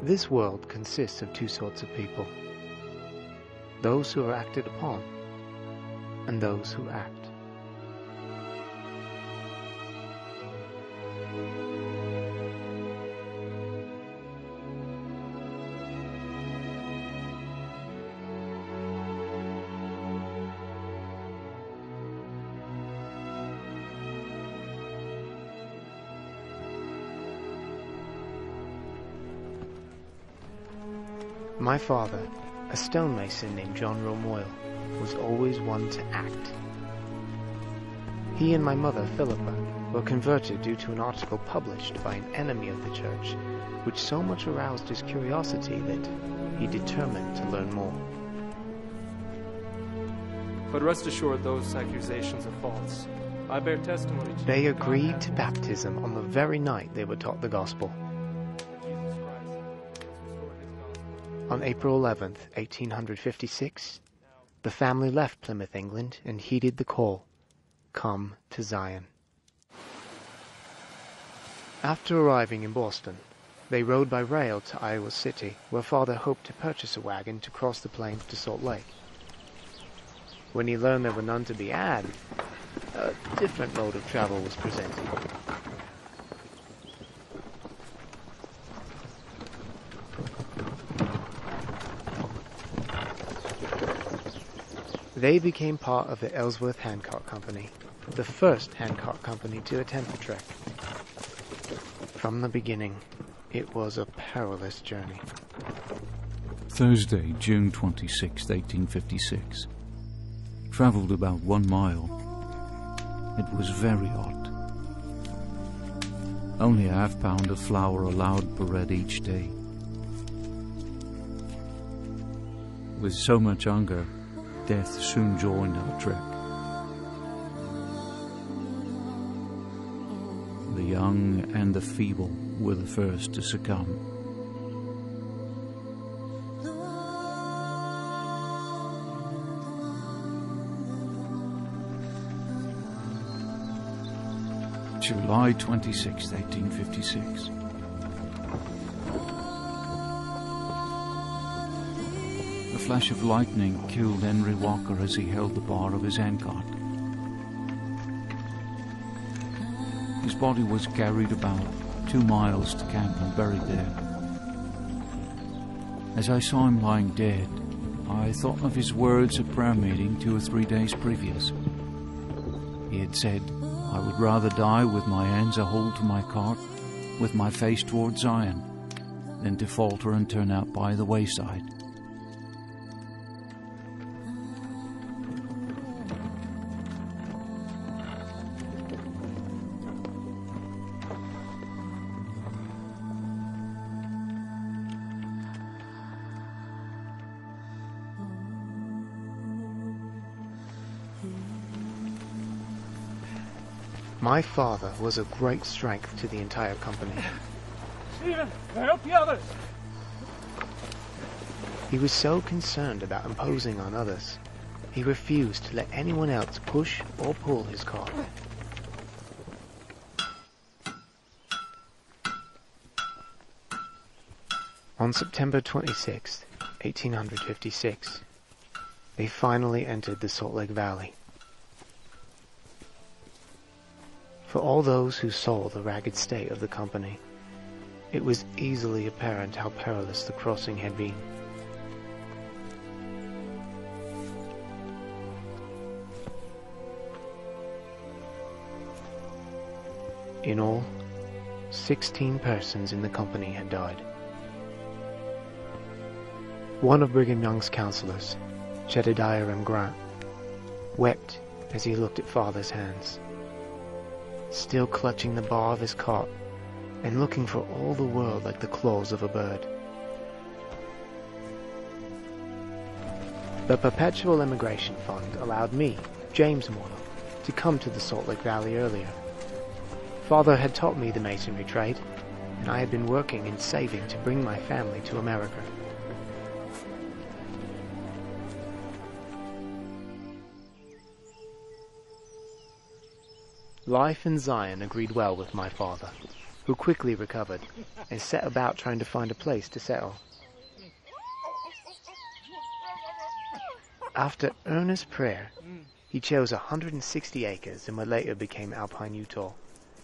This world consists of two sorts of people: those who are acted upon, and those who act. My father, a stonemason named John Romoyle, was always one to act. He and my mother, Philippa, were converted due to an article published by an enemy of the church, which so much aroused his curiosity that he determined to learn more. But rest assured, those accusations are false. I bear testimony to... They agreed to baptism on the very night they were taught the gospel. On April 11th, 1856, the family left Plymouth, England, and heeded the call, "Come to Zion." After arriving in Boston, they rode by rail to Iowa City, where Father hoped to purchase a wagon to cross the plains to Salt Lake. When he learned there were none to be had, a different mode of travel was presented. They became part of the Ellsworth Handcart Company, the first handcart company to attempt the trek. From the beginning, it was a perilous journey. Thursday, June 26, 1856. Travelled about 1 mile. It was very hot. Only a half pound of flour allowed per head each day. With so much hunger, death soon joined our trek. The young and the feeble were the first to succumb. July 26, 1856. A flash of lightning killed Henry Walker as he held the bar of his handcart. His body was carried about 2 miles to camp and buried there. As I saw him lying dead, I thought of his words at prayer meeting 2 or 3 days previous. He had said, "I would rather die with my hands a hold to my cart, with my face toward Zion, than to falter and turn out by the wayside." My father was a great strength to the entire company. Stephen, help the others! He was so concerned about imposing on others, he refused to let anyone else push or pull his cart. On September 26, 1856, they finally entered the Salt Lake Valley. For all those who saw the ragged state of the company, it was easily apparent how perilous the crossing had been. In all, 16 persons in the company had died. One of Brigham Young's counselors, Jedediah M. Grant, wept as he looked at Father's hands, still clutching the bar of his cart and looking for all the world like the claws of a bird. The Perpetual Immigration Fund allowed me, James Moyle, to come to the Salt Lake Valley earlier. Father had taught me the masonry trade, and I had been working and saving to bring my family to America. Life in Zion agreed well with my father. who quickly recovered and set about trying to find a place to settle. After earnest prayer, he chose 160 acres in what later became Alpine Utah,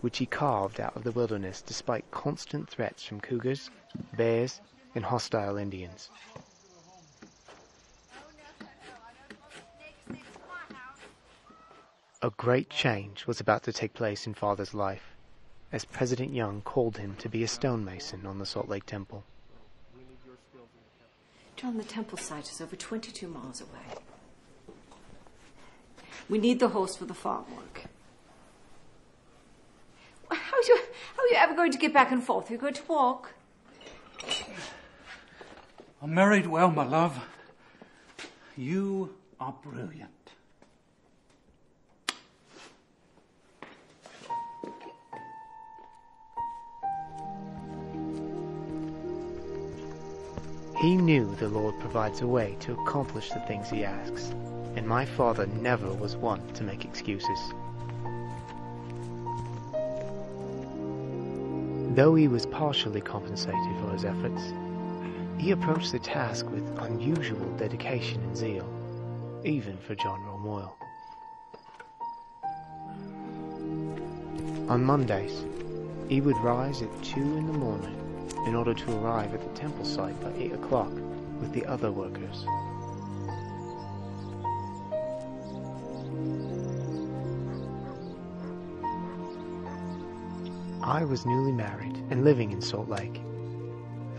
which he carved out of the wilderness despite constant threats from cougars, bears, and hostile Indians. A great change was about to take place in Father's life, as President Young called him to be a stonemason on the Salt Lake Temple. John, the temple site is over 22 miles away. We need the horse for the farm work. How are you ever going to get back and forth? Are you going to walk? I'm married well, my love. You are brilliant. He knew the Lord provides a way to accomplish the things he asks, and my father never was one to make excuses. Though he was partially compensated for his efforts, he approached the task with unusual dedication and zeal, even for John Romoyle. On Mondays, he would rise at 2 in the morning in order to arrive at the temple site by 8 o'clock with the other workers. I was newly married and living in Salt Lake.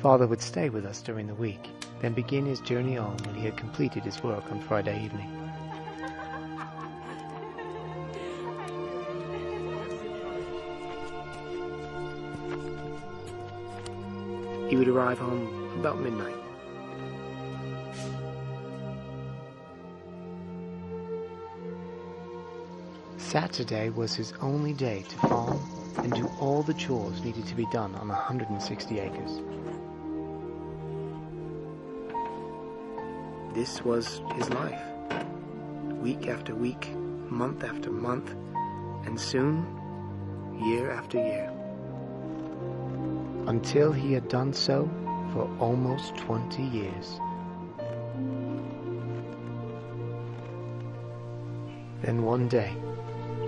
Father would stay with us during the week, then begin his journey on when he had completed his work on Friday evening. He would arrive home about midnight. Saturday was his only day to farm and do all the chores needed to be done on 160 acres. This was his life. Week after week, month after month, and soon, year after year. Until he had done so for almost 20 years. Then one day,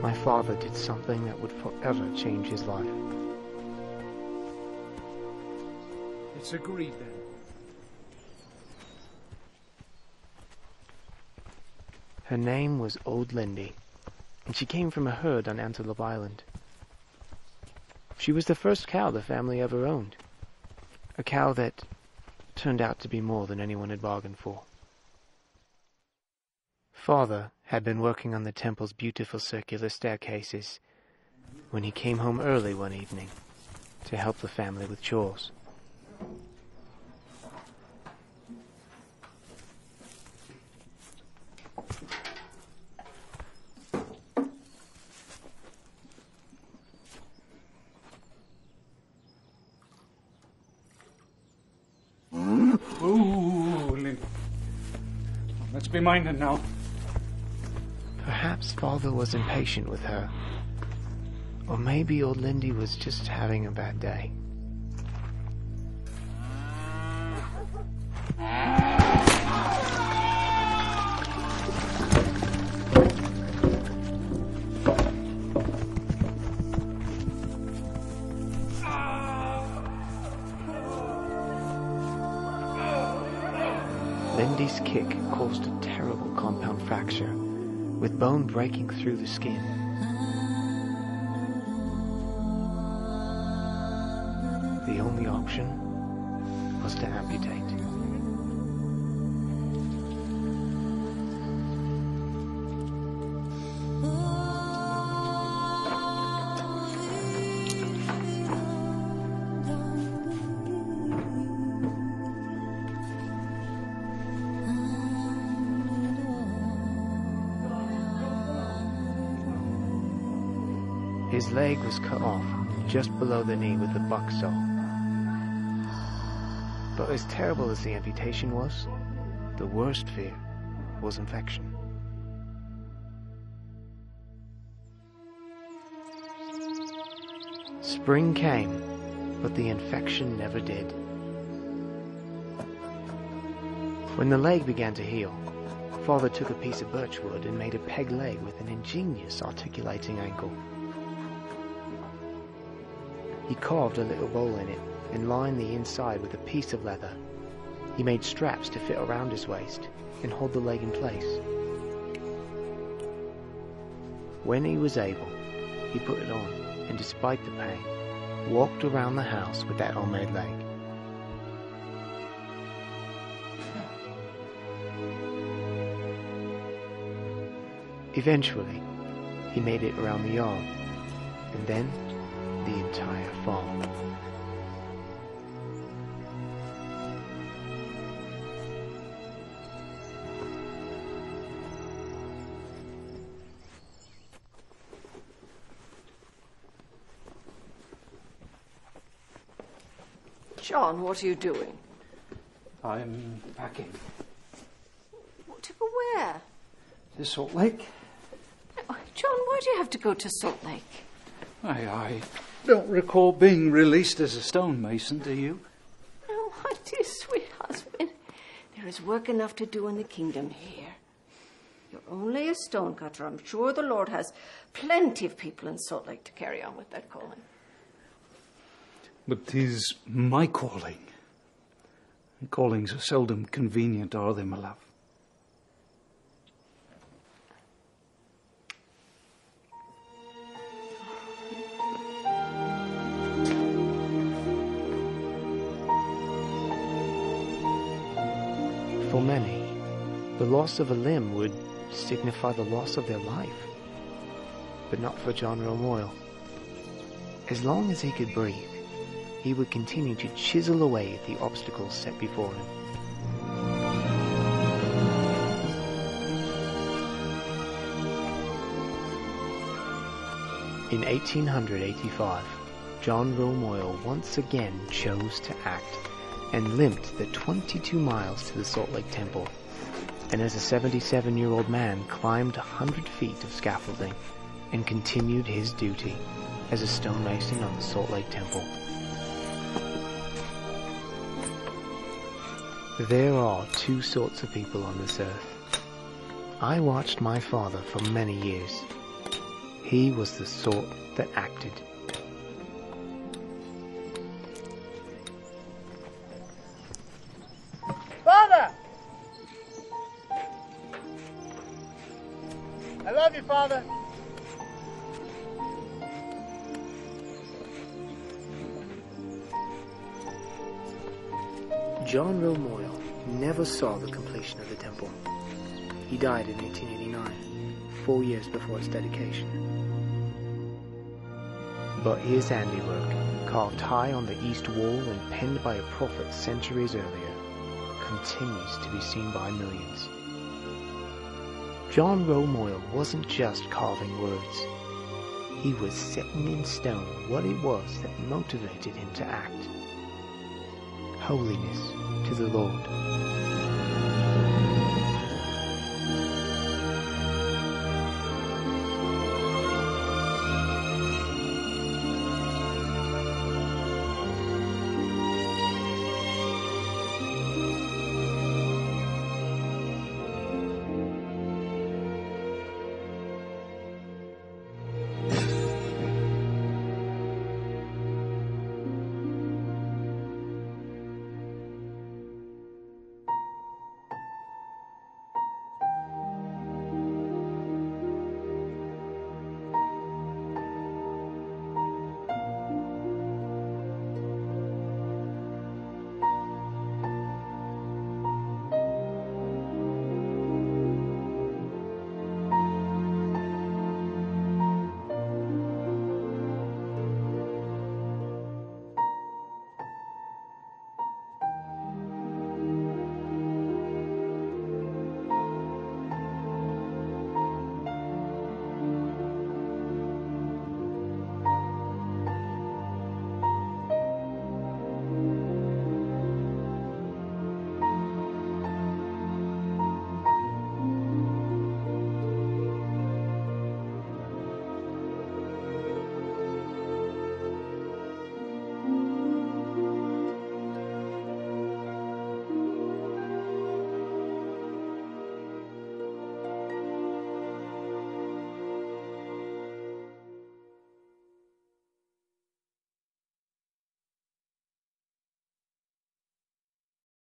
my father did something that would forever change his life. It's agreed then. Her name was Old Lindy, and she came from a herd on Antelope Island. She was the first cow the family ever owned, a cow that turned out to be more than anyone had bargained for. Father had been working on the temple's beautiful circular staircases when he came home early one evening to help the family with chores. Ooh, Lindy. Let's be minded now. Perhaps Father was impatient with her, or maybe old Lindy was just having a bad day. Lindy's kick caused a terrible compound fracture, with bone breaking through the skin. The only option was to amputate. His leg was cut off just below the knee with a buck saw. But as terrible as the amputation was, the worst fear was infection. Spring came, but the infection never did. When the leg began to heal, Father took a piece of birchwood and made a peg leg with an ingenious articulating ankle. He carved a little bowl in it and lined the inside with a piece of leather. He made straps to fit around his waist and hold the leg in place. When he was able, he put it on and, despite the pain, walked around the house with that homemade leg. Eventually, he made it around the yard, and then the entire farm. John, what are you doing? I'm packing. To go where? To Salt Lake? John, why do you have to go to Salt Lake? I don't recall being released as a stonemason, do you? Oh, my dear sweet husband. There is work enough to do in the kingdom here. You're only a stonecutter. I'm sure the Lord has plenty of people in Salt Lake to carry on with that calling. But 'tis my calling. And callings are seldom convenient, are they, my love? For many, the loss of a limb would signify the loss of their life. But not for John Romoyle. As long as he could breathe, he would continue to chisel away at the obstacles set before him. In 1885, John Romoyle once again chose to act and limped the 22 miles to the Salt Lake Temple, and as a 77-year-old man climbed 100 feet of scaffolding and continued his duty as a stonemason on the Salt Lake Temple. There are two sorts of people on this earth. I watched my father for many years. He was the sort that acted. Father! I love you, Father. John Romoyle never saw the completion of the temple. He died in 1889, 4 years before its dedication. But his handiwork, carved high on the east wall and penned by a prophet centuries earlier, continues to be seen by millions. John Romoyle wasn't just carving words. He was setting in stone what it was that motivated him to act. Holiness to the Lord.